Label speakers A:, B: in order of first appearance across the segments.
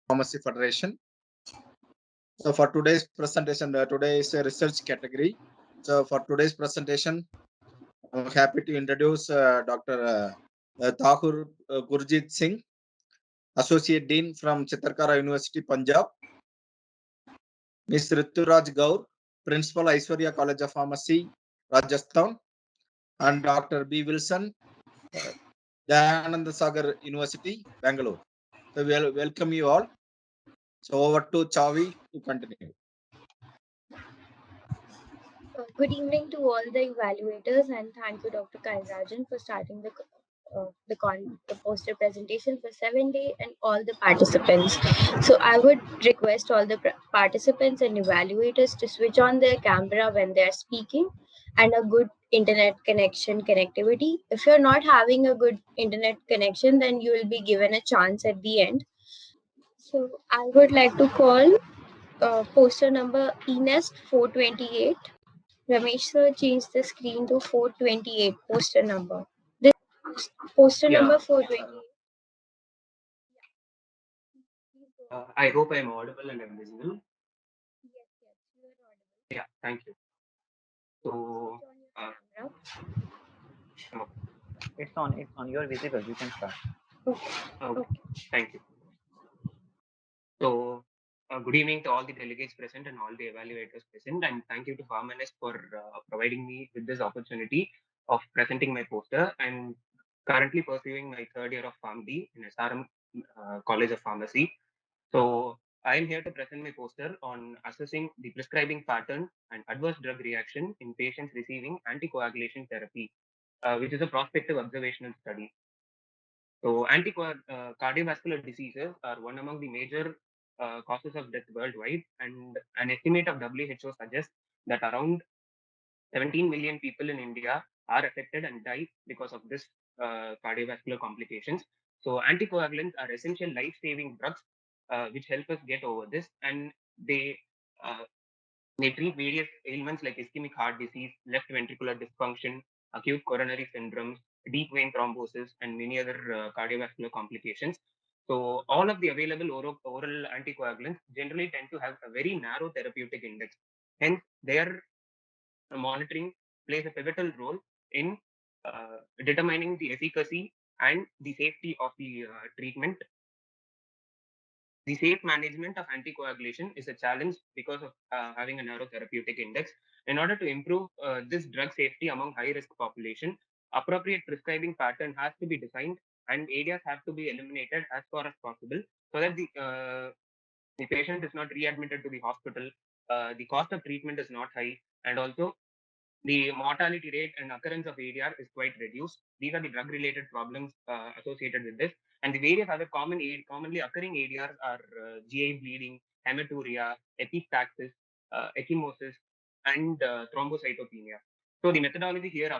A: Pharmacy Federation. So for today's presentation, today is a research category. So for today's presentation, I'm happy to introduce Dr. Tahur Gurjit Singh, Associate Dean from Chitakara University, Punjab. Ms. Rituraj Gaur, Principal, Aishwarya College of Pharmacy, Rajasthan. And Dr. B. Wilson, Dayananda Sagar University, Bangalore. So we'll welcome you all. So over to Chavi to continue.
B: Good evening to all the evaluators, and thank you, Dr. Kailrajan, for starting the poster presentation for 7 day and all the participants. So I would request all the participants and evaluators to switch on their camera when they are speaking and a good internet connectivity. If you're not having a good internet connection, then you will be given a chance at the end. So I would like to call poster number ENEST 428. Ramesh sir changed the screen to 428 poster number. This poster number 428.
C: I hope I'm audible and I'm visible.
B: Yes, you are audible.
C: Yeah, thank you. So,
B: Camera.
D: It's on. You're visible. You can start.
C: okay, thank you. So, good evening to all the delegates present and all the evaluators present, and thank you to Pharmanest for providing me with this opportunity of presenting my poster. I'm currently pursuing my third year of PharmD in SRM College of Pharmacy. So, I'm here to present my poster on assessing the prescribing pattern and adverse drug reaction in patients receiving anticoagulation therapy, which is a prospective observational study. So, cardiovascular diseases are one among the major causes of death worldwide, and an estimate of WHO suggests that around 17 million people in India are affected and die because of this cardiovascular complications. So, anticoagulants are essential life-saving drugs which help us get over this, and uh, they treat various ailments like ischemic heart disease, left ventricular dysfunction, acute coronary syndromes, deep vein thrombosis, and many other cardiovascular complications. So, all of the available oral anticoagulants generally tend to have a very narrow therapeutic index. Hence, their monitoring plays a pivotal role in determining the efficacy and the safety of the treatment. The safe management of anticoagulation is a challenge because of having a narrow therapeutic index. In order to improve this drug safety among high-risk population, appropriate prescribing pattern has to be designed and areas have to be eliminated as far as possible so that the patient is not readmitted to the hospital, the cost of treatment is not high, and also the mortality rate and occurrence of ADR is quite reduced. These are the drug-related problems associated with this. And the various other commonly occurring ADRs are GI bleeding, hematuria, epistaxis, ecchymosis, and thrombocytopenia. So the methodology here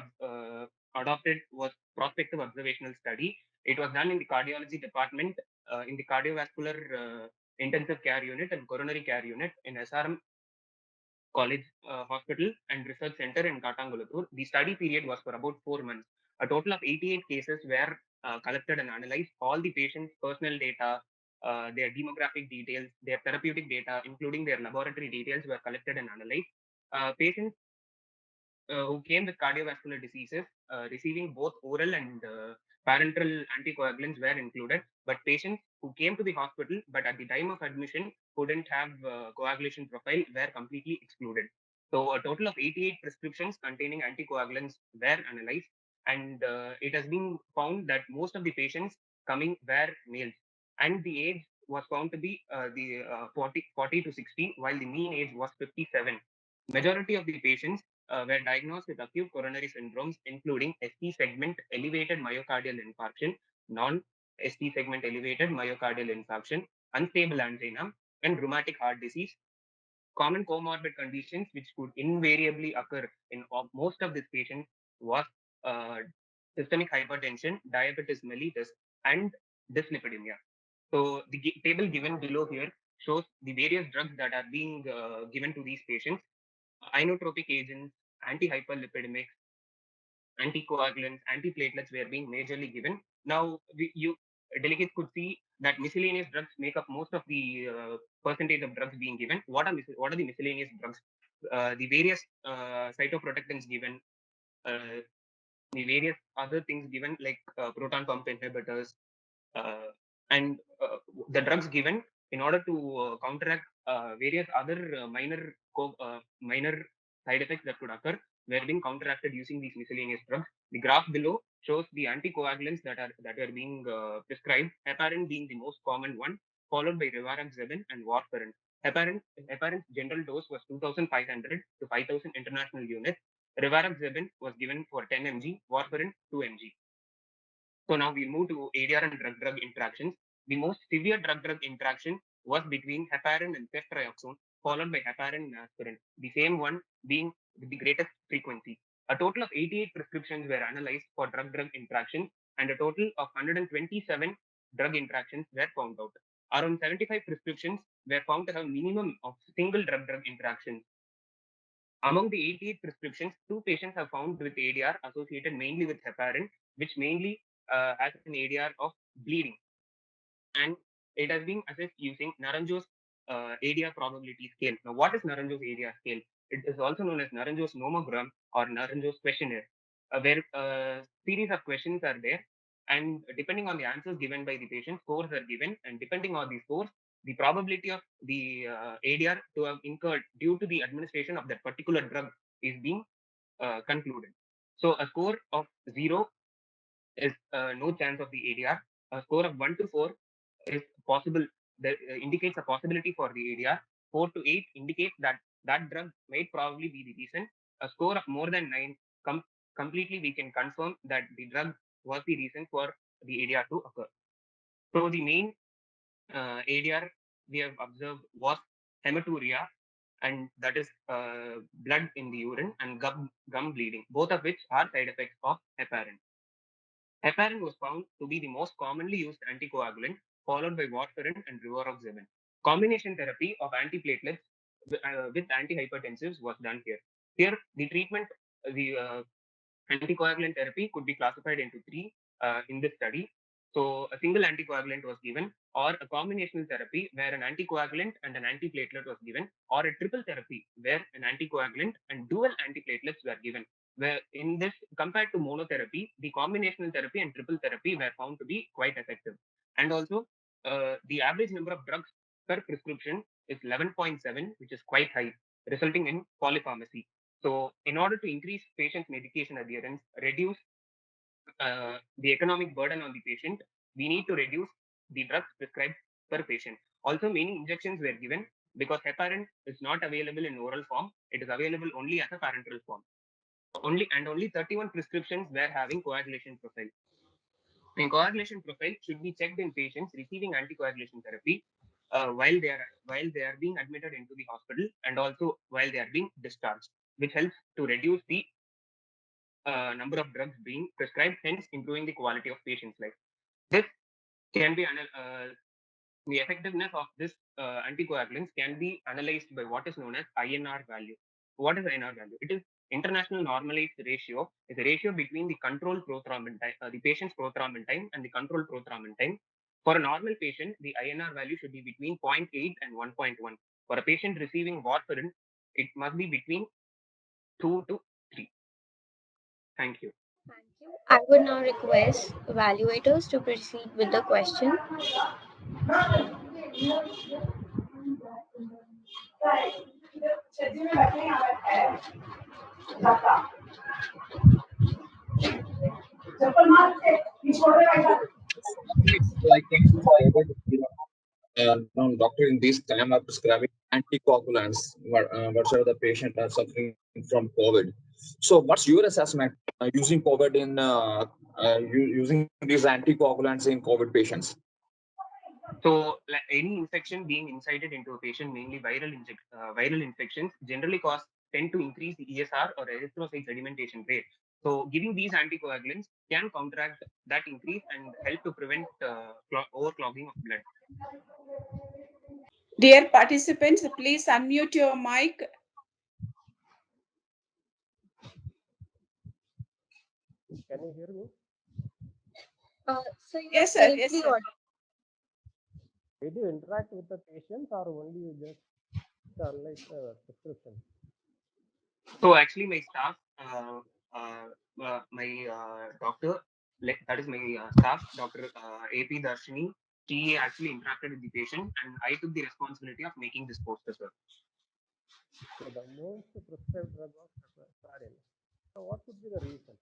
C: adopted was prospective observational study. It was done in the cardiology department, in the cardiovascular intensive care unit and coronary care unit in SRM College Hospital and Research Center in Katangulathur. The study period was for about 4 months. A total of 88 cases were collected and analyzed. All the patients' personal data, their demographic details, their therapeutic data, including their laboratory details, were collected and analyzed. Patients who came with cardiovascular diseases receiving both oral and parenteral anticoagulants were included, but patients who came to the hospital but at the time of admission who didn't have coagulation profile were completely excluded. So a total of 88 prescriptions containing anticoagulants were analyzed, and it has been found that most of the patients coming were males, and the age was found to be 40 to 60, while the mean age was 57. Majority of the patients were diagnosed with acute coronary syndromes, including ST segment elevated myocardial infarction, non ST segment elevated myocardial infarction, unstable angina, and rheumatic heart disease. Common comorbid conditions which could invariably occur in most of these patients was uh, systemic hypertension, diabetes mellitus, and dyslipidemia. So the table given below here shows the various drugs that are being given to these patients. Inotropic agents, antihyperlipidemics, anticoagulants, antiplatelets were being majorly given. Now, delegates could see that miscellaneous drugs make up most of the percentage of drugs being given. What are the miscellaneous drugs? The various cytoprotectants given, the various other things given like proton pump inhibitors, uh, and the drugs given in order to counteract various other minor side effects that could occur were being counteracted using these miscellaneous drugs. The graph below shows the anticoagulants that are being prescribed. Heparin being the most common one, followed by rivaroxaban and warfarin. Heparin's general dose was 2,500 to 5,000 international units. Rivaroxaban was given for 10 mg, warfarin 2 mg. So now we move to ADR and drug-drug interactions. The most severe drug-drug interaction was between heparin and ceftriaxone, followed by heparin and aspirin, the same one being with the greatest frequency. A total of 88 prescriptions were analyzed for drug-drug interactions, and a total of 127 drug interactions were found out. Around 75 prescriptions were found to have minimum of single drug-drug interactions. Among the 88 prescriptions, 2 patients are found with ADR associated mainly with heparin, which mainly has an ADR of bleeding. And it has been assessed using Naranjo's ADR probability scale. Now, what is Naranjo's ADR scale? It is also known as Naranjo's nomogram or Naranjo's questionnaire, where a series of questions are there. And depending on the answers given by the patient, scores are given. And depending on the scores, the probability of the ADR to have incurred due to the administration of that particular drug is being concluded. So a score of 0 is no chance of the ADR. A score of 1 to 4 is possible, that indicates a possibility for the ADR. 4 to 8 indicates that that drug might probably be the reason. A score of more than 9, completely we can confirm that the drug was the reason for the ADR to occur. So the main ADR we have observed was hematuria, and that is blood in the urine, and gum bleeding, both of which are side effects of heparin. Heparin was found to be the most commonly used anticoagulant, followed by warfarin and rivaroxaban. Combination therapy of antiplatelets with antihypertensives was done here. Here, the treatment, the anticoagulant therapy could be classified into 3 in this study. So a single anticoagulant was given, or a combinational therapy where an anticoagulant and an antiplatelet was given, or a triple therapy where an anticoagulant and dual antiplatelets were given. Where in this, compared to monotherapy, the combinational therapy and triple therapy were found to be quite effective. And also, the average number of drugs per prescription is 11.7, which is quite high, resulting in polypharmacy. So, in order to increase patients' medication adherence, reduce the economic burden on the patient, we need to reduce the drugs prescribed per patient. Also, many injections were given because heparin is not available in oral form. It is available only as a parenteral form. Only 31 prescriptions were having coagulation profile. And coagulation profile should be checked in patients receiving anticoagulation therapy while they are being admitted into the hospital, and also while they are being discharged, which helps to reduce the number of drugs being prescribed, hence improving the quality of patients' life. This can be the effectiveness of this anticoagulants can be analyzed by what is known as INR value. What is INR value? It is international normalized ratio. Is a ratio between the control prothrombin time, the patient's prothrombin time, and the control prothrombin time. For a normal patient, the INR value should be between 0.8 and 1.1. For a patient receiving warfarin, it must be between 2 to 3. Thank you.
B: Thank you. I would now request evaluators to proceed with the question.
E: Like COVID, now doctor in this time are prescribing anticoagulants, whatsoever the patient are suffering from COVID. So, what's your assessment using COVID in using these anticoagulants in COVID patients?
C: So, like any infection being incited into a patient, mainly viral infections, generally tend to increase the ESR or erythrocyte sedimentation rate. So, giving these anticoagulants can counteract that increase and help to prevent overclogging of blood.
F: Dear participants, please unmute your mic.
C: Can you hear me?
B: So you
F: Yes, sir.
B: currently
F: Yes, sir.
G: Did you interact with the patients or only you just like prescription?
C: So actually, my staff, my doctor, like that is my staff, Dr. AP Darshini, she actually interacted with the patient, and I took the responsibility of making this poster, sir.
G: So the most prescribed drug was Starin. So what could be the reason?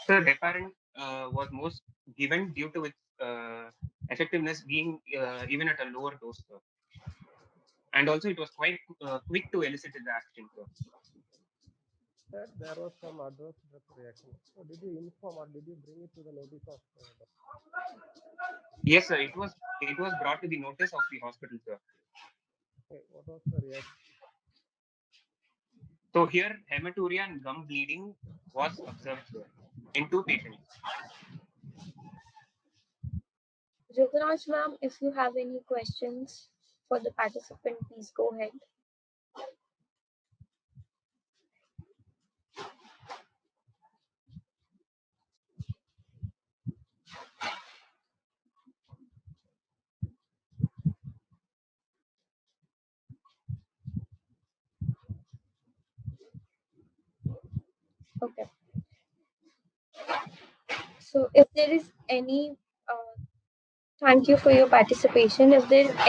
C: So Deparin was most given due to its effectiveness being even at a lower dose, sir. And also it was quite quick to elicit its action, sir.
G: Said there was some adverse drug reaction. So did you inform or did you bring it to the notice of
C: Yes, sir. It was brought to the notice of the hospital, sir.
G: okay, what was the reaction?
C: So here, hematuria and gum bleeding was observed, sir, in 2 patients.
B: Rukraj ma'am, if you have any questions for the participant, please go ahead. Okay. So if there is any, thank you for your participation. If there is